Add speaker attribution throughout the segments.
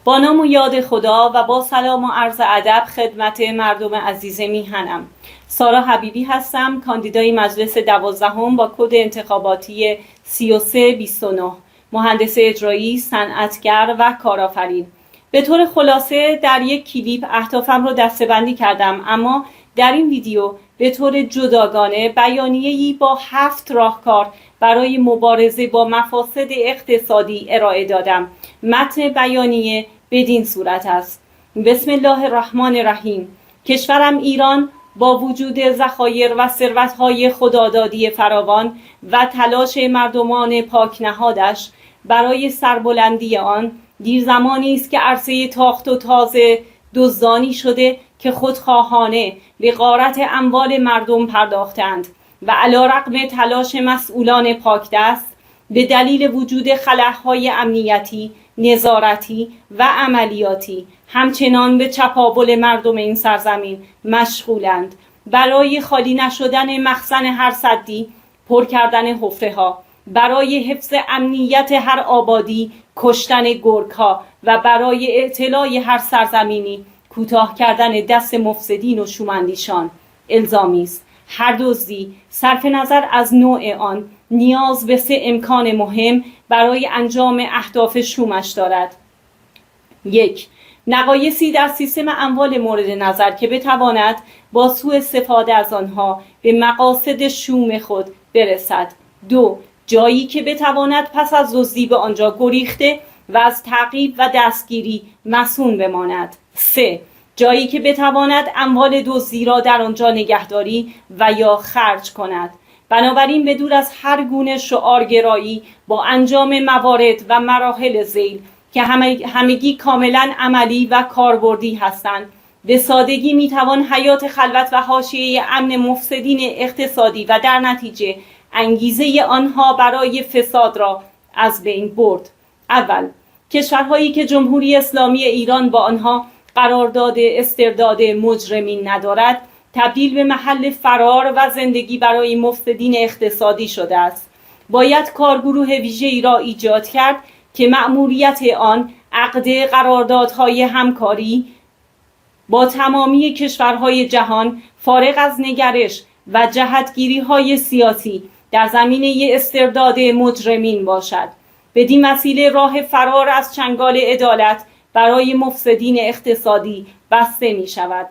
Speaker 1: با نام و یاد خدا و با سلام و عرض ادب خدمت مردم عزیز میهنم. سارا حبیبی هستم، کاندیدای مجلس 12 با کد انتخاباتی 3329، مهندس اجرایی، صنعتگر و کارآفرین. به طور خلاصه در یک کلیپ اهدافم رو دسته‌بندی کردم، اما در این ویدیو به طور جداگانه بیانیه‌ای با 7 راهکار برای مبارزه با مفاسد اقتصادی ارائه دادم. متن بیانیه بدین صورت است: بسم الله الرحمن الرحیم. کشورم ایران با وجود ذخایر و ثروت‌های خدادادی فراوان و تلاش مردمان پاکنهادش برای سربلندی آن، دیر زمانی است که عرصه تاخت و تاز دزدانی شده که خودخواهانه به غارت اموال مردم پرداختند و علی‌رغم تلاش مسئولان پاکدست به دلیل وجود خلاهای امنیتی، نظارتی و عملیاتی همچنان به چپاول مردم این سرزمین مشغولند. برای خالی نشدن مخزن هر سدی پر کردن حفره‌ها، برای حفظ امنیت هر آبادی کشتن گرگ‌ها و برای اعتلاع هر سرزمینی کوتاه کردن دست مفسدین و شومندیشان الزامی است. هر دزدی صرف نظر از نوع آن نیاز به 3 امکان مهم برای انجام اهداف شومش دارد. 1. نقایصی در سیستم اموال مورد نظر که بتواند با سوء استفاده از آنها به مقاصد شوم خود برسد. 2. جایی که بتواند پس از دزدی به آنجا گریخته و از تعقیب و دستگیری مصون بماند. 3. جایی که بتواند اموال دزدی را در آنجا نگهداری و یا خرج کند. بنابراین به دور از هر گونه شعارگرایی با انجام موارد و مراحل ذیل که همگی کاملا عملی و کاربردی هستند، به سادگی میتوان حیات خلوت و حاشیه امن مفسدین اقتصادی و در نتیجه انگیزه آنها برای فساد را از بین برد. اول، کشورهایی که جمهوری اسلامی ایران با آنها قرارداد استرداد مجرمین ندارد، تبدیل به محل فرار و زندگی برای مفسدین اقتصادی شده است. باید کارگروه ویژه‌ای را ایجاد کرد که مأموریت آن عقد قراردادهای همکاری با تمامی کشورهای جهان فارغ از نگرش و جهتگیری‌های سیاسی در زمینه استرداد مجرمین باشد. بدین وسیله راه فرار از چنگال عدالت برای مفسدین اقتصادی بسته می شود.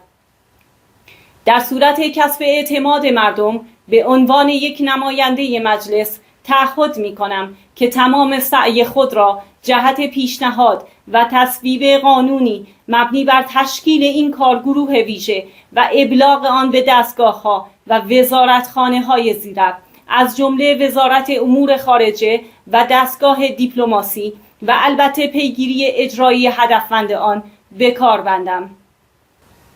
Speaker 1: در صورت کسب اعتماد مردم به عنوان یک نماینده مجلس تعهد می کنم که تمام سعی خود را جهت پیشنهاد و تصویب قانونی مبنی بر تشکیل این کارگروه ویژه و ابلاغ آن به دستگاه‌ها و وزارتخانه‌های زیرک از جمله وزارت امور خارجه و دستگاه دیپلماسی و البته پیگیری اجرایی هدفمند آن به کار بندم.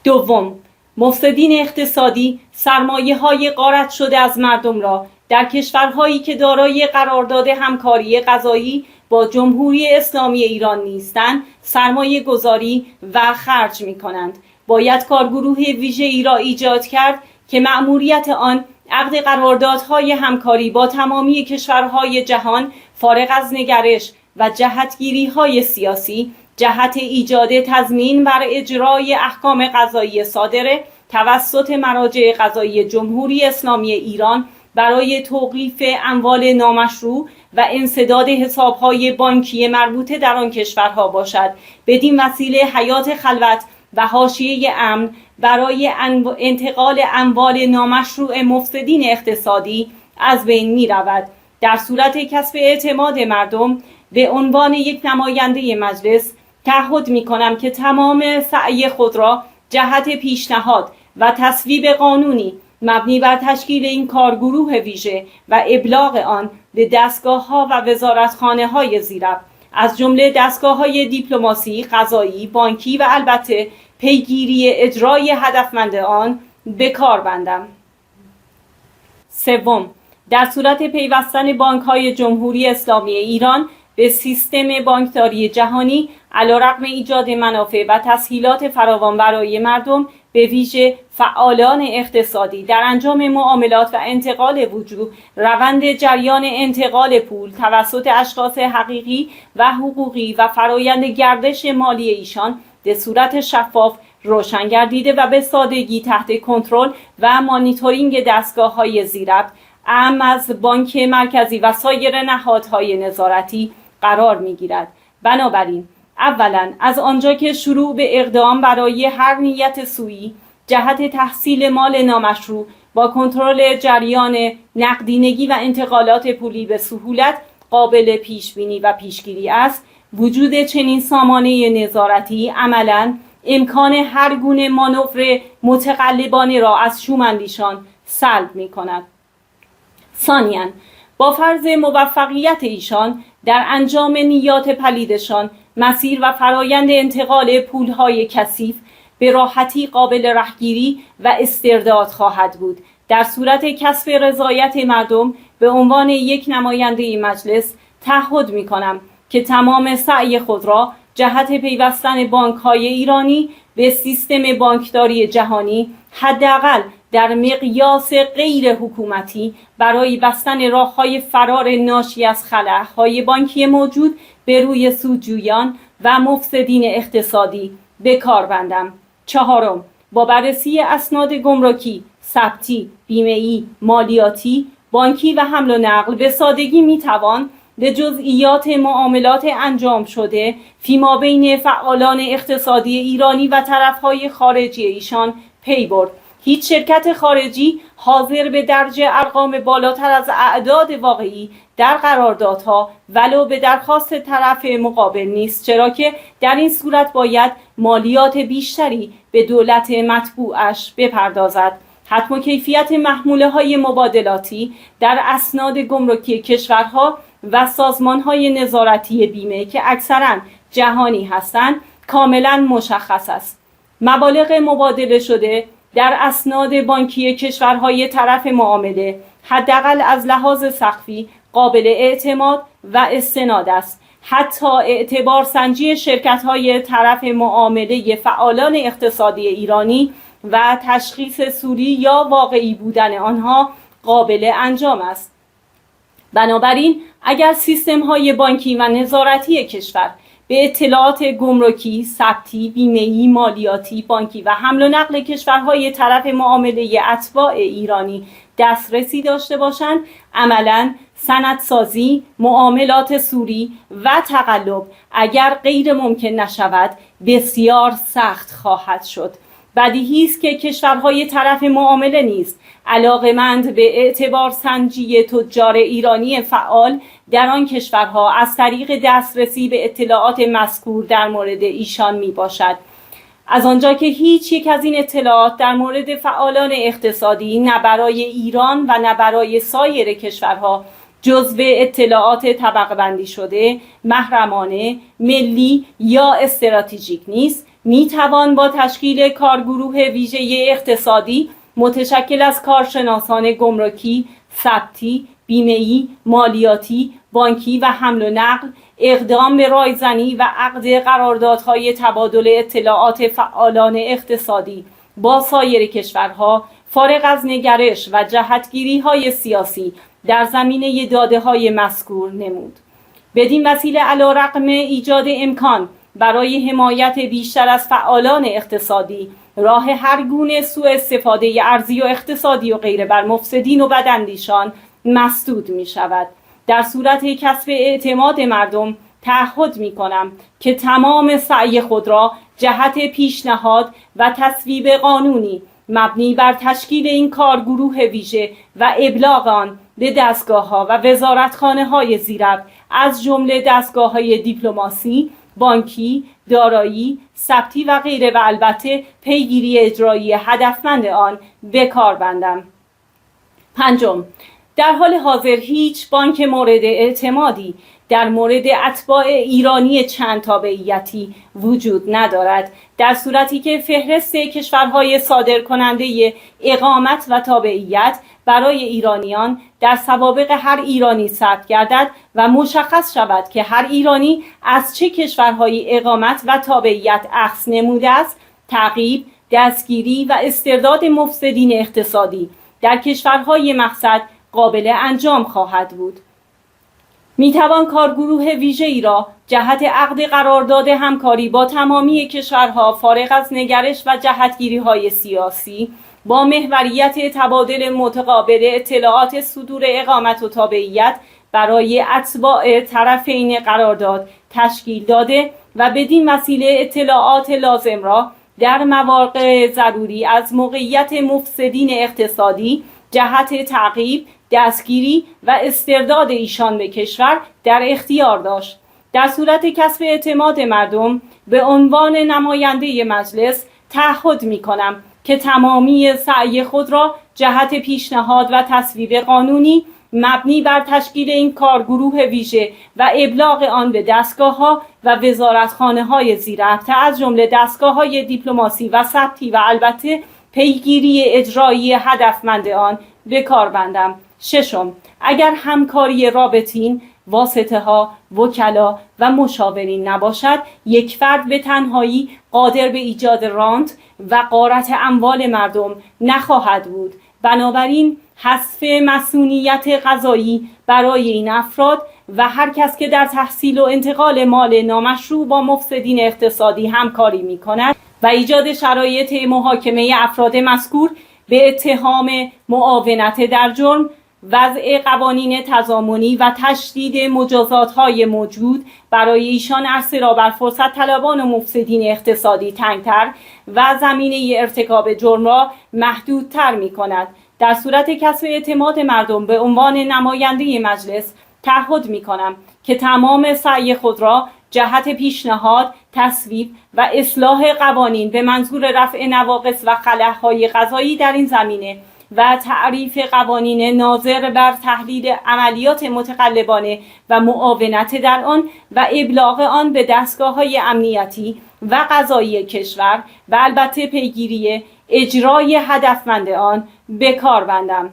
Speaker 1: دوم، مفسدین اقتصادی سرمایه‌های غارت شده از مردم را در کشورهایی که دارای قرارداد همکاری قضایی با جمهوری اسلامی ایران نیستند سرمایه گذاری و خرج می کنند. باید کارگروه ویژه‌ای را ایجاد کرد که مأموریت آن عقد قراردادهای همکاری با تمامی کشورهای جهان فارغ از نگرش و جهتگیری‌های سیاسی جهت ایجاد تضمین بر اجرای احکام قضایی صادره توسط مراجع قضایی جمهوری اسلامی ایران برای توقیف اموال نامشروع و انسداد حساب‌های بانکی مربوطه در آن کشورها باشد. بدین وسیله حیات خلوت و حاشیه امن برای انتقال اموال نامشروع مفسدین اقتصادی از بین می رود. در صورت کسب اعتماد مردم به عنوان یک نماینده مجلس تعهد می کنم که تمام سعی خود را جهت پیشنهاد و تصویب قانونی مبنی بر تشکیل این کارگروه ویژه و ابلاغ آن به دستگاه‌ها و وزارتخانه‌های زیرک از جمله دستگاه‌های دیپلماسی، قضایی، بانکی و البته پیگیری اجرای هدفمند آن به کار بندم. سوم، در صورت پیوستن بانک‌های جمهوری اسلامی ایران به سیستم بانکداری جهانی علیرغم ایجاد منافع و تسهیلات فراوان برای مردم، به ویژه فعالان اقتصادی، در انجام معاملات و انتقال وجوه، روند جریان انتقال پول توسط اشخاص حقیقی و حقوقی و فرایند گردش مالی ایشان به صورت شفاف روشن گردیده و به سادگی تحت کنترل و مانیتورینگ دستگاه‌های زیربط اعم از بانک مرکزی و سایر نهادهای نظارتی قرار می‌گیرد. بنابراین اولا از آنجا که شروع به اقدام برای هر نیت سوئی جهت تحصیل مال نامشروع با کنترل جریان نقدینگی و انتقالات پولی به سهولت قابل پیش بینی و پیشگیری است، وجود چنین سامانه نظارتی عملاً امکان هر گونه مانور متقلبانه را از شومندیشان سلب می‌کند. ثانیاً با فرض موفقیت ایشان در انجام نیات پلیدشان، مسیر و فرایند انتقال پولهای کثیف به راحتی قابل رهگیری و استرداد خواهد بود. در صورت کسب رضایت مردم به عنوان یک نماینده مجلس تعهد می‌کنم که تمام سعی خود را جهت پیوستن بانک‌های ایرانی به سیستم بانکداری جهانی، حداقل در مقیاس غیر حکومتی، برای بستن راه‌های فرار ناشی از خلاهای بانکی موجود به روی سودجویان و مفسدین اقتصادی به کار بندم. چهارم، با بررسی اسناد گمرکی، ثبتی، بیمه‌ای، مالیاتی، بانکی و حمل و نقل به سادگی میتوان به جزئیات معاملات انجام شده فیما بین فعالان اقتصادی ایرانی و طرفهای خارجی ایشان پی برد. هیچ شرکت خارجی حاضر به درج ارقام بالاتر از اعداد واقعی در قراردادها ولو به درخواست طرف مقابل نیست، چرا که در این صورت باید مالیات بیشتری به دولت متبوعش بپردازد. حتم و کیفیت محموله‌های مبادلاتی در اسناد گمرکی کشورها و سازمان‌های نظارتی بیمه که اکثراً جهانی هستند کاملاً مشخص است. مبالغ مبادله شده در اسناد بانکی کشورهای طرف معامله حداقل از لحاظ سقفی قابل اعتماد و استناد است. حتی اعتبار سنجی شرکت‌های طرف معامله فعالان اقتصادی ایرانی و تشخیص سوری یا واقعی بودن آنها قابل انجام است. بنابراین اگر سیستم‌های بانکی و نظارتی کشور به اطلاعات گمرکی، ثبتی، بیمه‌ای، مالیاتی، بانکی و حمل و نقل کشورهای طرف معامله اتباع ایرانی دسترسی داشته باشند، عملاً سندسازی، معاملات سوری و تقلب اگر غیر ممکن نشود بسیار سخت خواهد شد. بدیهی است که کشورهای طرف معامله نیز علاقه‌مند به اعتبار سنجی تجار ایرانی فعال در آن کشورها از طریق دسترسی به اطلاعات مذکور در مورد ایشان می باشد. از آنجا که هیچ یک از این اطلاعات در مورد فعالان اقتصادی نه برای ایران و نه برای سایر کشورها جزو اطلاعات طبقه بندی شده، محرمانه، ملی یا استراتژیک نیست، می توان با تشکیل کارگروه ویژه اقتصادی متشکل از کارشناسان گمرکی، ثبتی، بیمه‌ای، مالیاتی، بانکی و حمل و نقل اقدام به رایزنی و عقد قراردادهای تبادل اطلاعات فعالان اقتصادی با سایر کشورها فارغ از نگرش و جهتگیری‌های سیاسی در زمینه داده‌های مذکور نمود. بدین وسیله علیرغم ایجاد امکان برای حمایت بیشتر از فعالان اقتصادی، راه هر گونه سوء استفاده ارضی و اقتصادی و غیره بر مفسدین و بداندیشان مسدود می شود. در صورت کسب اعتماد مردم تعهد می کنم که تمام سعی خود را جهت پیشنهاد و تصویب قانونی مبنی بر تشکیل این کارگروه ویژه و ابلاغ آن به دستگاه‌ها و وزارتخانه‌های زیربط از جمله دستگاه‌های دیپلماسی، بانکی، دارایی، ثبتی و غیره و البته پیگیری اجرایی هدفمند آن به کار بندم. پنجم، در حال حاضر هیچ بانک مورد اعتمادی در مورد اتباع ایرانی چند تابعیتی وجود ندارد، در صورتی که فهرست کشورهای صادرکننده اقامت و تابعیت برای ایرانیان در سوابق هر ایرانی ثبت گردد و مشخص شود که هر ایرانی از چه کشورهایی اقامت و تابعیت اخذ نموده است، تعقیب، دستگیری و استرداد مفسدین اقتصادی در کشورهای مقصد قابل انجام خواهد بود. میتوان کارگروه ویژه‌ای را جهت عقد قرارداد همکاری با تمامی کشورها فارغ از نگرش و جهتگیری‌های سیاسی با محوریت تبادل متقابل اطلاعات صدور اقامت و تابعیت برای اتباع طرفین قرارداد تشکیل داده و بدین وسیله اطلاعات لازم را در مواقع ضروری از موقعیت مفسدین اقتصادی جهت تعقیب، دستگیری و استرداد ایشان به کشور در اختیار داشت. در صورت کسب اعتماد مردم به عنوان نماینده مجلس تعهد می‌کنم که تمامی سعی خود را جهت پیشنهاد و تصویب قانونی مبنی بر تشکیل این کارگروه ویژه و ابلاغ آن به دستگاه‌ها و وزارتخانه‌های زیرربطه از جمله دستگاه‌های دیپلماسی و ثبتی و البته پیگیری اجرایی هدفمند آن به کار بندم. ششم، اگر همکاری رابطین، واسطه‌ها، وکلا و مشاورین نباشد، یک فرد به تنهایی قادر به ایجاد رانت و غارت اموال مردم نخواهد بود. بنابراین حذف مسئولیت قضایی برای این افراد و هر کس که در تحصیل و انتقال مال نامشروع با مفسدین اقتصادی همکاری می کند و ایجاد شرایط محاکمه افراد مذکور به اتهام معاونت در جرم، وضع قوانین تضامنی و تشدید مجازات‌های موجود برای ایشان عرصه را بر فرصت طلبان و مفسدین اقتصادی تنگتر و زمینه ارتکاب جرم را محدودتر می کند. در صورت کسب اعتماد مردم به عنوان نماینده مجلس تعهد می کنم که تمام سعی خود را جهت پیشنهاد، تصویب و اصلاح قوانین به منظور رفع نواقص و خلأهای قضایی در این زمینه و تعریف قوانین ناظر بر تحلیل عملیات متقلبانه و معاونت در آن و ابلاغ آن به دستگاه‌های امنیتی و قضایی کشور و البته پیگیری اجرای هدفمند آن به کار بندم.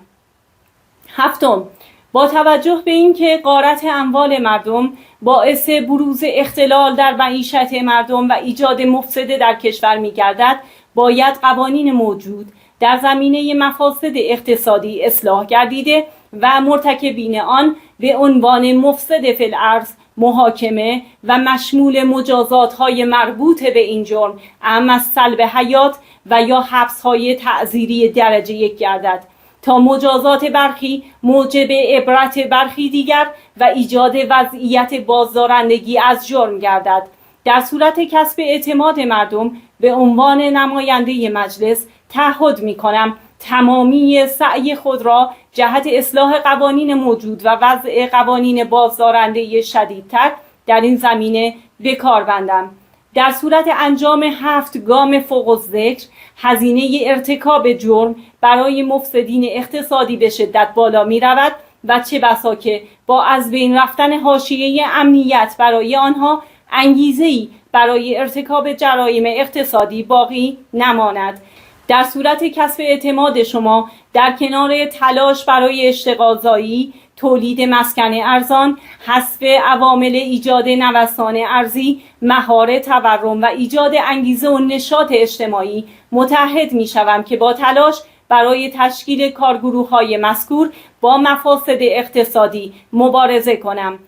Speaker 1: هفتم، با توجه به اینکه غارت اموال مردم باعث بروز اختلال در معیشت مردم و ایجاد مفسده در کشور می‌گردد، باید قوانین موجود در زمینه مفاسد اقتصادی اصلاح گردیده و مرتکبین آن به عنوان مفسد فی الارض محاکمه و مشمول مجازات‌های مربوط به این جرم اما از سلب حیات و یا حبس‌های تعزیری درجه 1 گردد تا مجازات برخی موجب عبرت برخی دیگر و ایجاد وضعیت بازدارندگی از جرم گردد. در صورت کسب اعتماد مردم به عنوان نماینده مجلس تعهد می کنم تمامی سعی خود را جهت اصلاح قوانین موجود و وضع قوانین بازدارنده شدیدتر در این زمینه به کار بندم. در صورت انجام 7 گام فوق الذکر، هزینه ارتکاب جرم برای مفسدین اقتصادی به شدت بالا می رود و چه بسا که با از بین رفتن حاشیه امنیت برای آنها انگیزه‌ای برای ارتکاب جرایم اقتصادی باقی نماند. در صورت کسب اعتماد شما در کنار تلاش برای اشتغالزایی، تولید مسکن ارزان، حذف عوامل ایجاد نوسان ارزی، مهار تورم و ایجاد انگیزه و نشاط اجتماعی متحد می شوم که با تلاش برای تشکیل کارگروه‌های مذکور با مفاسد اقتصادی مبارزه کنم.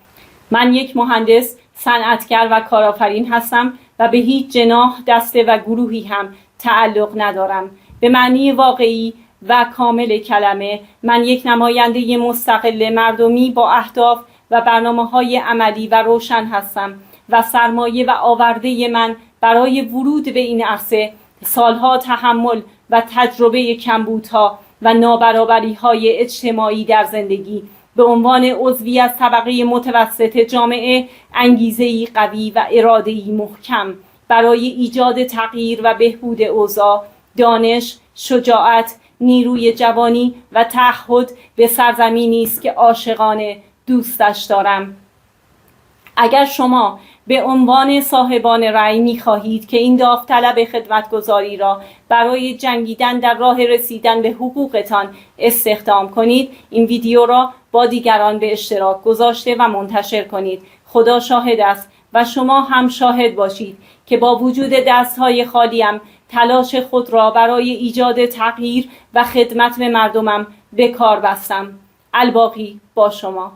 Speaker 1: من یک مهندس، صنعتگر و کارآفرین هستم و به هیچ جناح، دسته و گروهی هم تعلق ندارم. به معنی واقعی و کامل کلمه من یک نماینده مستقل مردمی با اهداف و برنامه‌های عملی و روشن هستم و سرمایه و آورده من برای ورود به این عرصه سالها تحمل و تجربه کمبودها و نابرابری‌های اجتماعی در زندگی به عنوان عضوی از طبقه متوسط جامعه انگیزه‌ای قوی و اراده‌ای محکم برای ایجاد تغییر و بهبود اوضاع دانش، شجاعت، نیروی جوانی و تعهد به سرزمینی است که عاشقانه دوستش دارم. اگر شما به عنوان صاحبان رأی می خواهید که این داوطلب خدمتگزاری را برای جنگیدن در راه رسیدن به حقوقتان استخدام کنید، این ویدیو را با دیگران به اشتراک گذاشته و منتشر کنید. خدا شاهد است و شما هم شاهد باشید که با وجود دستهای خالیم تلاش خود را برای ایجاد تغییر و خدمت به مردمم به کار بستم. الباقی با شما.